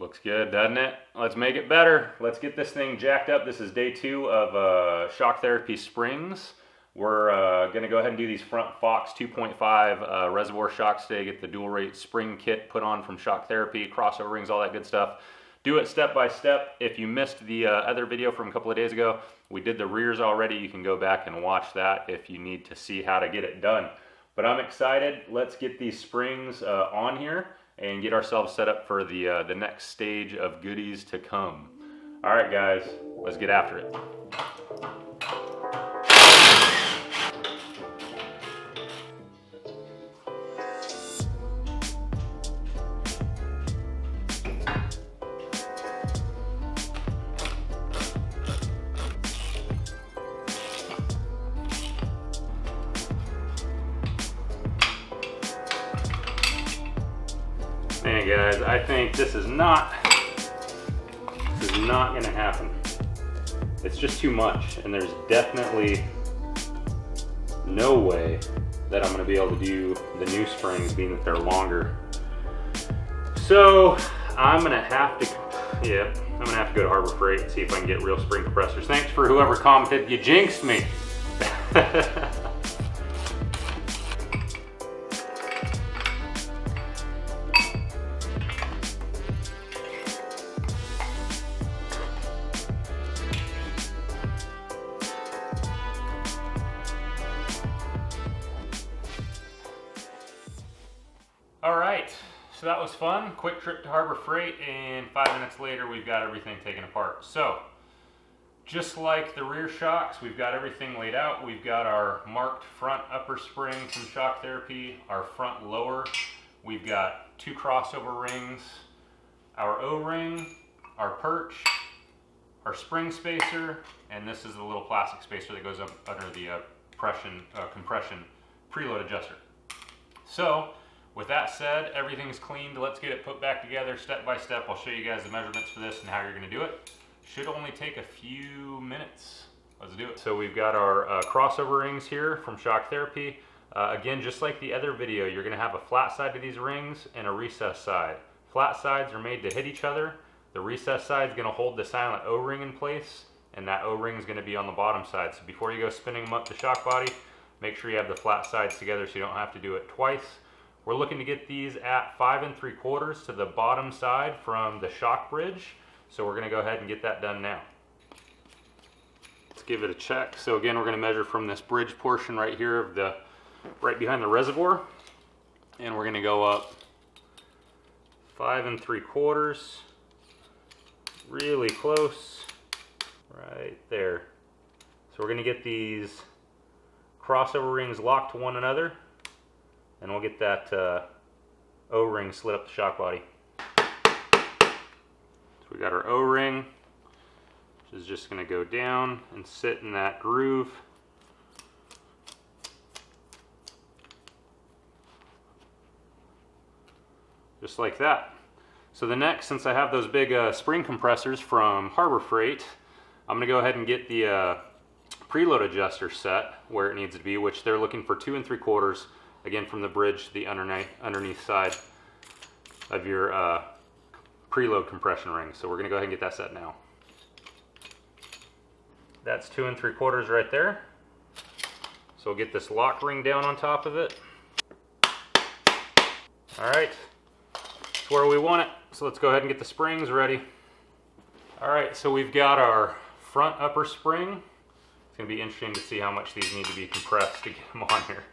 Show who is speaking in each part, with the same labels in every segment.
Speaker 1: Looks good, doesn't it? Let's make it better. Let's get this thing jacked up. This is day 2 of Shock Therapy springs. We're going to go ahead and do these front Fox 2.5 reservoir shocks today. Get the dual rate spring kit put on from Shock Therapy, crossover rings, all that good stuff. Do it step by step. If you missed the other video from a couple of days ago, we did the rears already. You can go back and watch that if you need to see how to get it done. But I'm excited. Let's get these springs on here and get ourselves set up for the next stage of goodies to come. All right, guys, let's get after it. Man, guys, I think this is not gonna happen. It's just too much, and there's definitely no way that I'm gonna be able to do the new springs, being that they're longer. So I'm gonna have to go to Harbor Freight and see if I can get real spring compressors. Thanks for whoever commented, you jinxed me. All right, so that was fun. Quick trip to Harbor Freight, and 5 minutes later, we've got everything taken apart. So, just like the rear shocks, we've got everything laid out. We've got our marked front upper spring from Shock Therapy, our front lower. We've got 2 crossover rings, our O-ring, our perch, our spring spacer, and this is the little plastic spacer that goes up under the compression preload adjuster. So, with that said, everything's cleaned. Let's get it put back together step by step. I'll show you guys the measurements for this and how you're going to do it. Should only take a few minutes. Let's do it. So we've got our crossover rings here from Shock Therapy. Again, just like the other video, you're going to have a flat side to these rings and a recessed side. Flat sides are made to hit each other. The recessed side is going to hold the silent O-ring in place, and that O-ring is going to be on the bottom side. So before you go spinning them up the shock body, make sure you have the flat sides together so you don't have to do it twice. We're looking to get these at 5 3/4 to the bottom side from the shock bridge. So we're going to go ahead and get that done now. Let's give it a check. So again, we're going to measure from this bridge portion right here of right behind the reservoir. And we're going to go up 5 3/4, really close, right there. So we're going to get these crossover rings locked to one another, and we'll get that O-ring slid up the shock body. So we got our O-ring, which is just going to go down and sit in that groove. Just like that. So the next, since I have those big spring compressors from Harbor Freight, I'm going to go ahead and get the preload adjuster set where it needs to be, which they're looking for 2 3/4. Again, from the bridge to the underneath side of your preload compression ring. So we're going to go ahead and get that set now. That's 2 3/4 right there. So we'll get this lock ring down on top of it. All right, that's where we want it. So let's go ahead and get the springs ready. All right, so we've got our front upper spring. It's going to be interesting to see how much these need to be compressed to get them on here.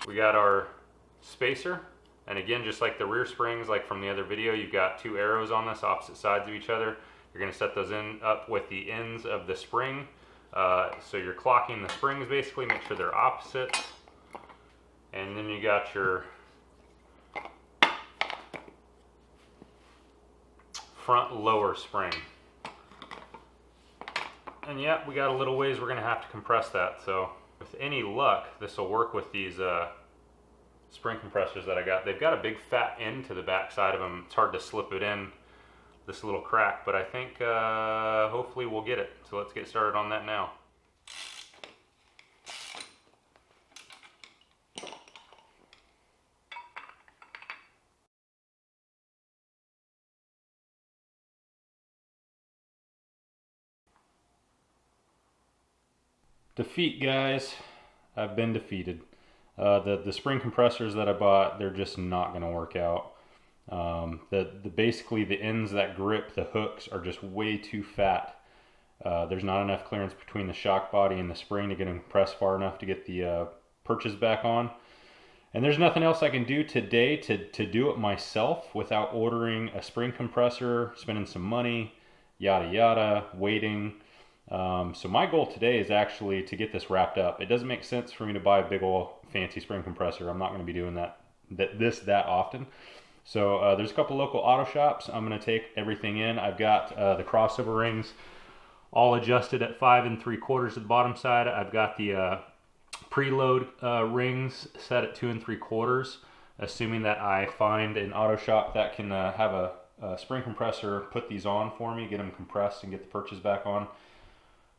Speaker 1: We got our spacer, and again, just like the rear springs, like from the other video, you've got 2 arrows on this, opposite sides of each other. You're going to set those up with the ends of the spring. So you're clocking the springs basically, make sure they're opposite. And then you got your front lower spring. And yeah, we got a little ways we're going to have to compress that. So with any luck, this will work with these spring compressors that I got. They've got a big fat end to the back side of them. It's hard to slip it in this little crack, but I think hopefully we'll get it. So let's get started on that now. Defeat, guys. I've been defeated. The spring compressors that I bought, they're just not going to work out. Basically the ends that grip the hooks are just way too fat. There's not enough clearance between the shock body and the spring to get them compressed far enough to get the perches back on. And there's nothing else I can do today to do it myself without ordering a spring compressor, spending some money, yada yada, waiting. So my goal today is actually to get this wrapped up. It doesn't make sense for me to buy a big old fancy spring compressor. I'm not going to be doing that often. So there's a couple local auto shops. I'm going to take everything in. I've got the crossover rings all adjusted at 5 3/4 at the bottom side. I've got the preload rings set at 2 3/4, assuming that I find an auto shop that can have a spring compressor put these on for me, get them compressed and get the perches back on.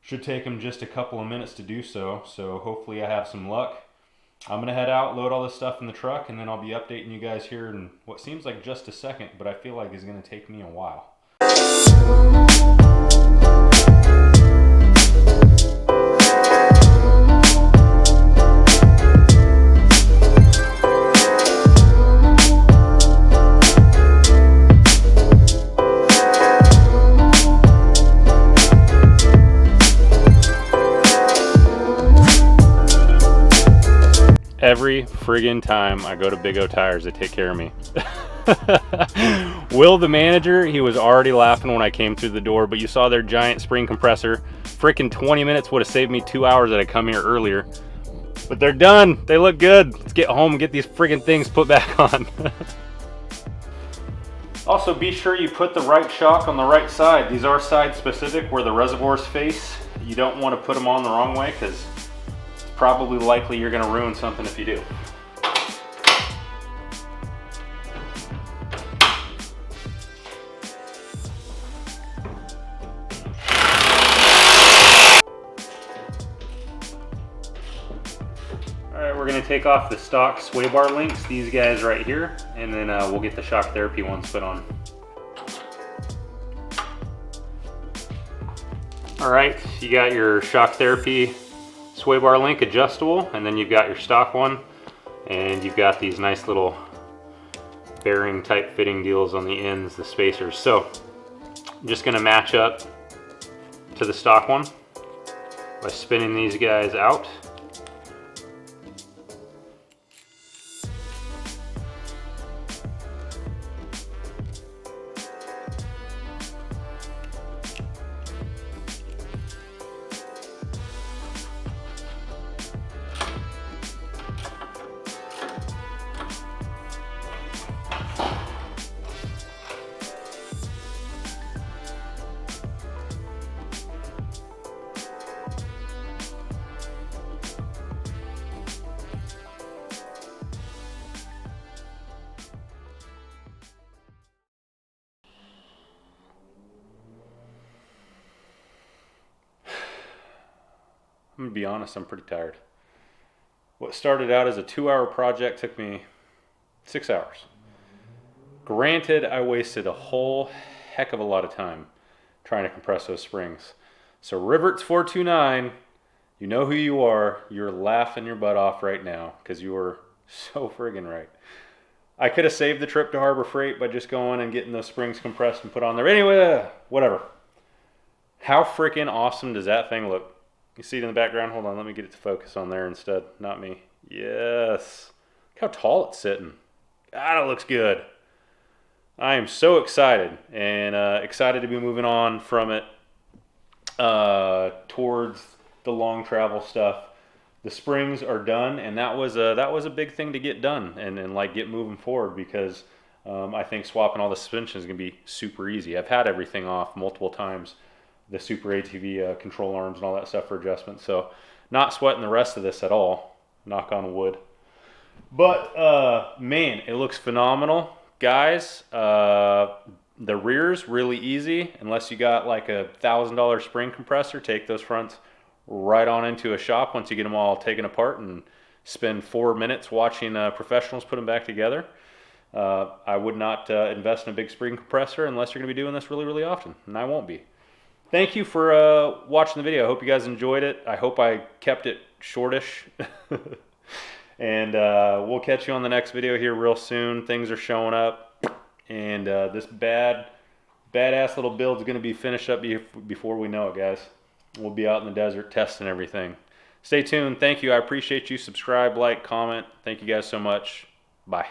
Speaker 1: Should take them just a couple of minutes to do so, so hopefully I have some luck. I'm going to head out, load all this stuff in the truck, and then I'll be updating you guys here in what seems like just a second, but I feel like is going to take me a while. Every friggin' time I go to Big O Tires, they take care of me. Will, the manager, he was already laughing when I came through the door, but you saw their giant spring compressor. Frickin' 20 minutes would have saved me 2 hours that I come here earlier. But they're done. They look good. Let's get home and get these friggin' things put back on. Also, be sure you put the right shock on the right side. These are side specific where the reservoirs face. You don't want to put them on the wrong way because probably likely you're going to ruin something if you do. Alright, we're going to take off the stock sway bar links, these guys right here, and then we'll get the shock therapy ones put on. Alright, you got your shock therapy sway bar link adjustable, and then you've got your stock one, and you've got these nice little bearing type fitting deals on the ends, the spacers. So I'm just going to match up to the stock one by spinning these guys out. I'm gonna be honest, I'm pretty tired. What started out as a 2-hour project took me 6 hours. Granted, I wasted a whole heck of a lot of time trying to compress those springs. So Riverts429, you know who you are. You're laughing your butt off right now because you were so friggin' right. I could have saved the trip to Harbor Freight by just going and getting those springs compressed and put on there. Anyway, whatever. How freaking awesome does that thing look? You see it in the background? Hold on, let me get it to focus on there instead, not me. Yes. Look how tall it's sitting. God, it looks good. I am so excited, and excited to be moving on from it towards the long travel stuff. The springs are done, and that was a big thing to get done and like get moving forward because I think swapping all the suspension is going to be super easy. I've had everything off multiple times. The Super ATV control arms and all that stuff for adjustment. So not sweating the rest of this at all, knock on wood. But man, it looks phenomenal. Guys, the rear's really easy. Unless you got like a $1,000 spring compressor, take those fronts right on into a shop once you get them all taken apart and spend 4 minutes watching professionals put them back together. I would not invest in a big spring compressor unless you're going to be doing this really, really often, and I won't be. thank you for watching the video. I hope you guys enjoyed it. I hope I kept it shortish. And we'll catch you on the next video here real soon. Things are showing up. And this badass little build is going to be finished up before we know it, guys. We'll be out in the desert testing everything. Stay tuned. Thank you. I appreciate you. Subscribe, like, comment. Thank you guys so much. Bye.